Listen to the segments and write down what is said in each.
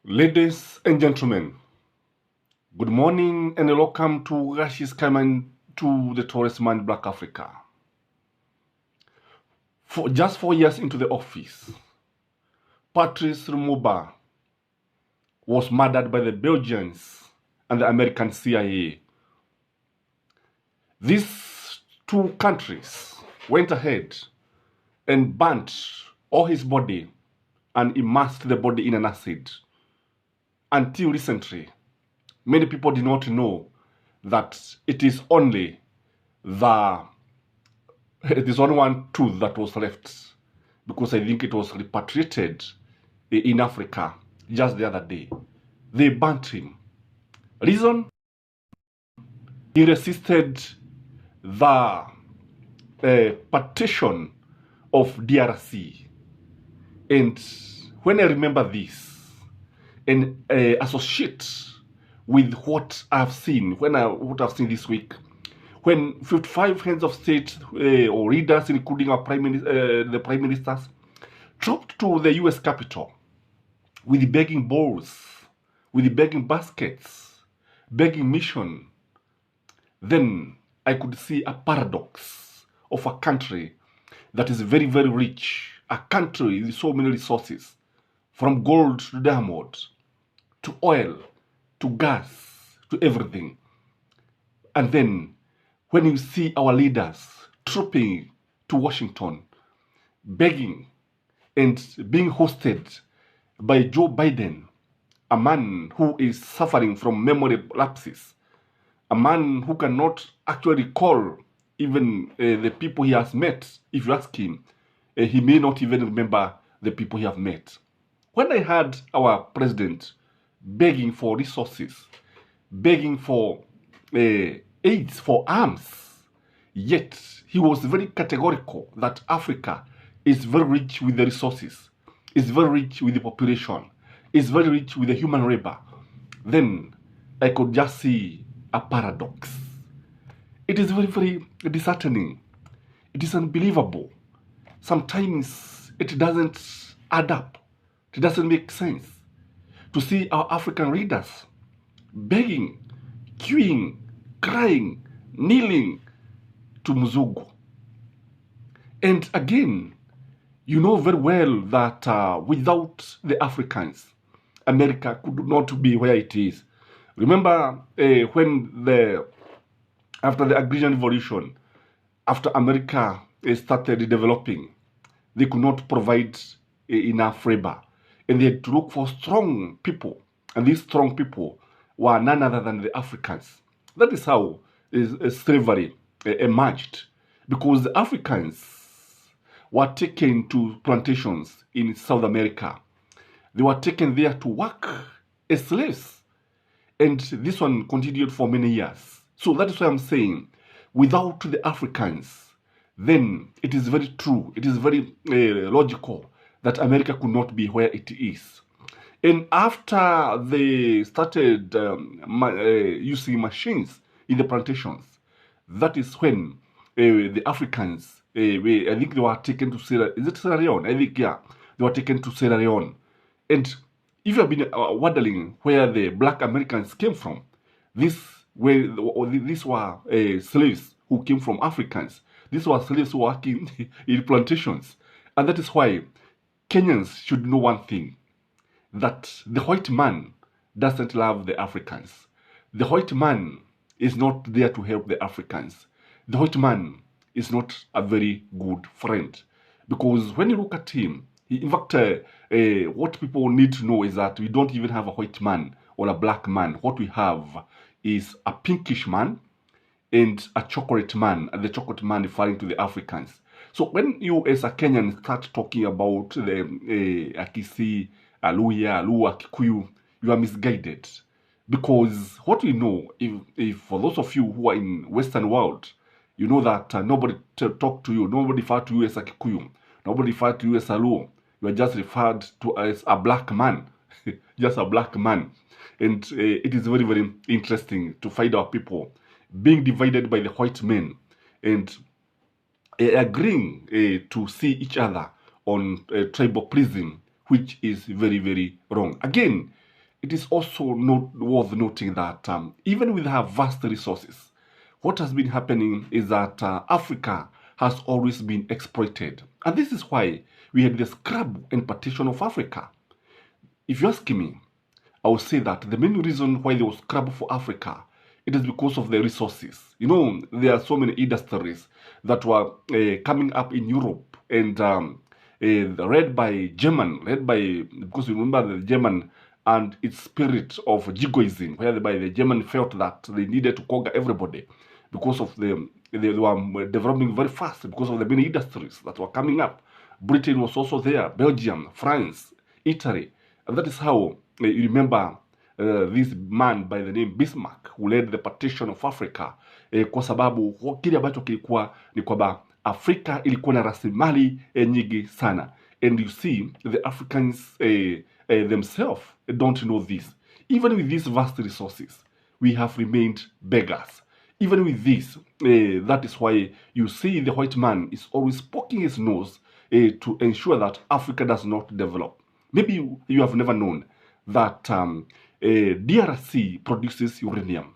Ladies and gentlemen, good morning and welcome to Rashi's Kaiman to the Tourist Man Black Africa. For just 4 years into the office, Patrice Lumumba was murdered by the Belgians and the American CIA. These two countries went ahead and burnt all his body and immersed the body in an acid. Until recently, many people did not know that it is only one tooth that was left, because I think it was repatriated in Africa just the other day. They burnt him. Reason? He resisted the partition of DRC. And when I remember this and associate with what I've seen, what I've seen this week, when 55 heads of state or leaders, including the prime ministers, dropped to the U.S. Capitol with begging bowls, with begging baskets, begging mission, then I could see a paradox of a country that is very, very rich, a country with so many resources, from gold to diamond, to oil, to gas, to everything. And then when you see our leaders trooping to Washington, begging and being hosted by Joe Biden, a man who is suffering from memory lapses, a man who cannot actually recall even the people he has met. If you ask him, he may not even remember the people he has met. When I heard our president begging for resources, begging for aids, for arms, yet he was very categorical that Africa is very rich with the resources, is very rich with the population, is very rich with the human labor, then I could just see a paradox. It is very, very disheartening. It is unbelievable. Sometimes it doesn't add up. It doesn't make sense to see our African leaders begging, queuing, crying, kneeling to Muzugu. And again, you know very well that without the Africans, America could not be where it is. Remember when after the Agrarian Revolution, after America started developing, they could not provide enough labor, and they had to look for strong people, and these strong people were none other than the Africans. That is how slavery emerged, because the Africans were taken to plantations in South America. They were taken there to work as slaves, and this one continued for many years. So that is why I'm saying, without the Africans, then it is very true, it is very logical that America could not be where it is. And after they started using machines in the plantations, that is when the Africans, I think they were taken to Sierra Leone? I think, yeah, they were taken to Sierra Leone. And if you have been wondering where the black Americans came from, these were slaves who came from Africans. These were slaves working in plantations. And that is why Kenyans should know one thing, that the white man doesn't love the Africans. The white man is not there to help the Africans. The white man is not a very good friend, because when you look at him, in fact, what people need to know is that we don't even have a white man or a black man. What we have is a pinkish man and a chocolate man, and the chocolate man referring to the Africans. So when you as a Kenyan start talking about the Akisi, Aluya, Alua, Kikuyu, you are misguided. Because what we know, if for those of you who are in Western world, you know that nobody talk to you, nobody refer to you as a Kikuyu, nobody refer to you as a Luo. You are just referred to as a black man, just a black man. And it is very, very interesting to find our people being divided by the white men and agreeing to see each other on tribalism, which is very, very wrong. Again, it is also worth noting that even with her vast resources, what has been happening is that Africa has always been exploited. And this is why we had the scrap and partition of Africa. If you ask me, I would say that the main reason why there was scrap for Africa, it is because of the resources. You know, there are so many industries that were coming up in Europe and led by because you remember the German and its spirit of Jigoism, whereby the German felt that they needed to conquer everybody because of they were developing very fast because of the many industries that were coming up. Britain was also there, Belgium, France, Italy. And that is how you remember this man by the name Bismarck who led the partition of Africa kwa sababu kile ambacho kilikuwa ni kwamba Afrika ilikuwa na rasilimali nyingi sana. And you see, the Africans themselves don't know this. Even with these vast resources, we have remained beggars. Even with this, that is why you see the white man is always poking his nose to ensure that Africa does not develop. Maybe you have never known that DRC produces uranium.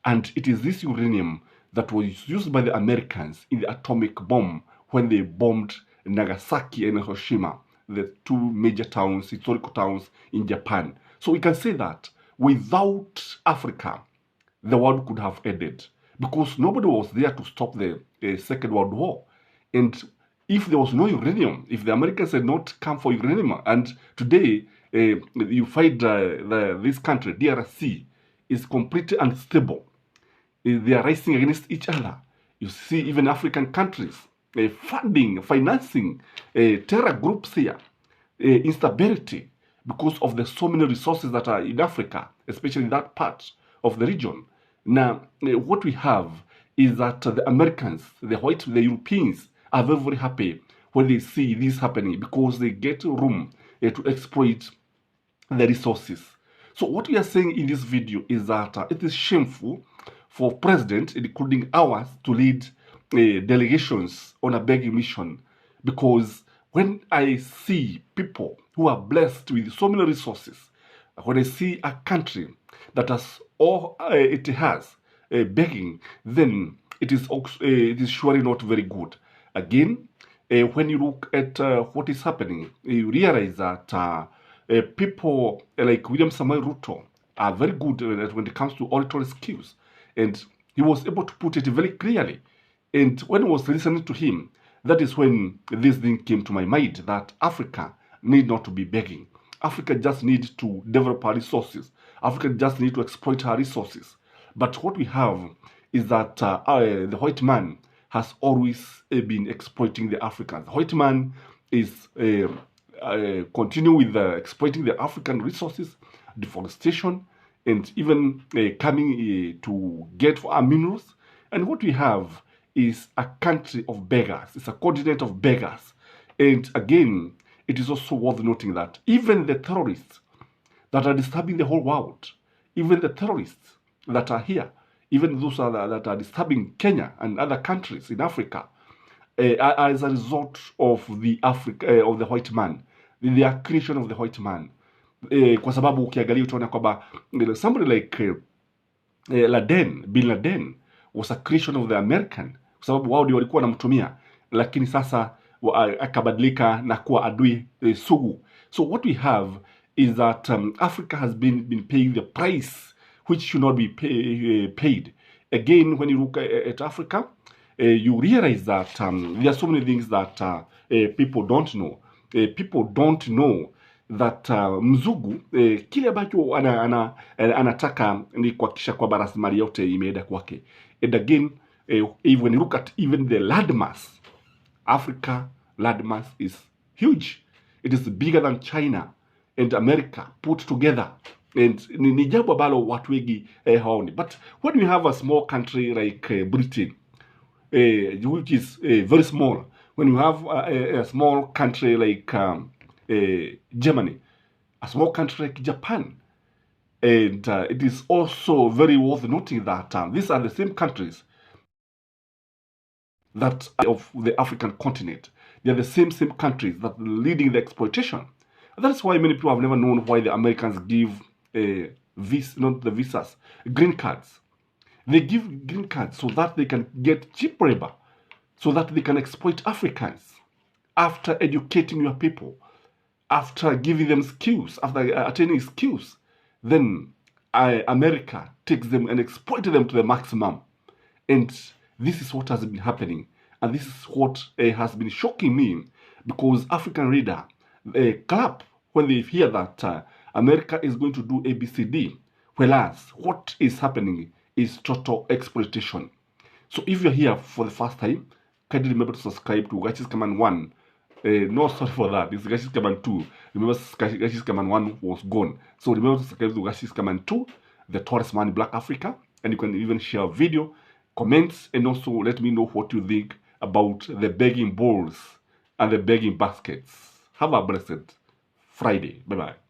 And it is this uranium that was used by the Americans in the atomic bomb when they bombed Nagasaki and Hiroshima, the two major towns, historical towns in Japan. So we can say that without Africa, the world could have ended because nobody was there to stop the Second World War. And if there was no uranium, if the Americans had not come for uranium, and today you find this country, DRC, is completely unstable. They are rising against each other. You see even African countries financing terror groups here, instability because of the so many resources that are in Africa, especially in that part of the region. Now, what we have is that the Americans, the Europeans are very, very happy when they see this happening because they get room to exploit the resources. So what we are saying in this video is that it is shameful for president, including ours, to lead delegations on a begging mission, because when I see people who are blessed with so many resources, when I see a country that has all it has begging, then it is surely not very good. Again, when you look at what is happening, you realize that people like William Samoei Ruto are very good when it comes to oratory skills. And he was able to put it very clearly. And when I was listening to him, that is when this thing came to my mind, that Africa need not to be begging. Africa just needs to develop her resources. Africa just needs to exploit her resources. But what we have is that the white man has always been exploiting the Africans. The white man is continuing with exploiting the African resources, deforestation, and even coming to get for our minerals. And what we have is a country of beggars. It's a continent of beggars. And again, it is also worth noting that even the terrorists that are disturbing the whole world, even the terrorists that are here, even those that are disturbing Kenya and other countries in Africa, are as a result of the white man, the creation of the white man. Kwa sababu ukiangalia utaona kwamba somebody like bin Laden was a creation of the American, kwa sababu wao ndio walikuwa wanamtumia, lakini sasa akabadilika na kuwa adui sugu. So what we have is that Africa has been paying the price which should not be paid. Again, when you look at Africa, you realize that there are so many things that people don't know. People don't know that mzungu kile ambacho anataka ni kuhakikisha kwamba rasilimali yote imeenda kwake. And again, when you look at even the landmass, Africa landmass is huge. It is bigger than China and America put together. And ni jambo ambalo watu wengi haoni. But when we have a small country like Britain, which is very small, when you have a small country like Germany, a small country like Japan, and it is also very worth noting that these are the same countries that of the African continent. They are the same countries that are leading the exploitation. That's why many people have never known why the Americans give not the visas, green cards. They give green cards so that they can get cheap labor, so that they can exploit Africans. After educating your people, after giving them skills, after attaining skills, then America takes them and exploits them to the maximum. And this is what has been happening. And this is what has been shocking me, because African reader clap when they hear that America is going to do ABCD, whereas what is happening is total exploitation. So if you're here for the first time, kindly remember to subscribe to Gashis Command 1. No, sorry for that. It's Gashis Command 2. Remember, Gashis Command 1 was gone. So remember to subscribe to Gashis Command 2, the Taurus Man in Black Africa. And you can even share a video, comments, and also let me know what you think about the begging bowls and the begging baskets. Have a blessed Friday. Bye-bye.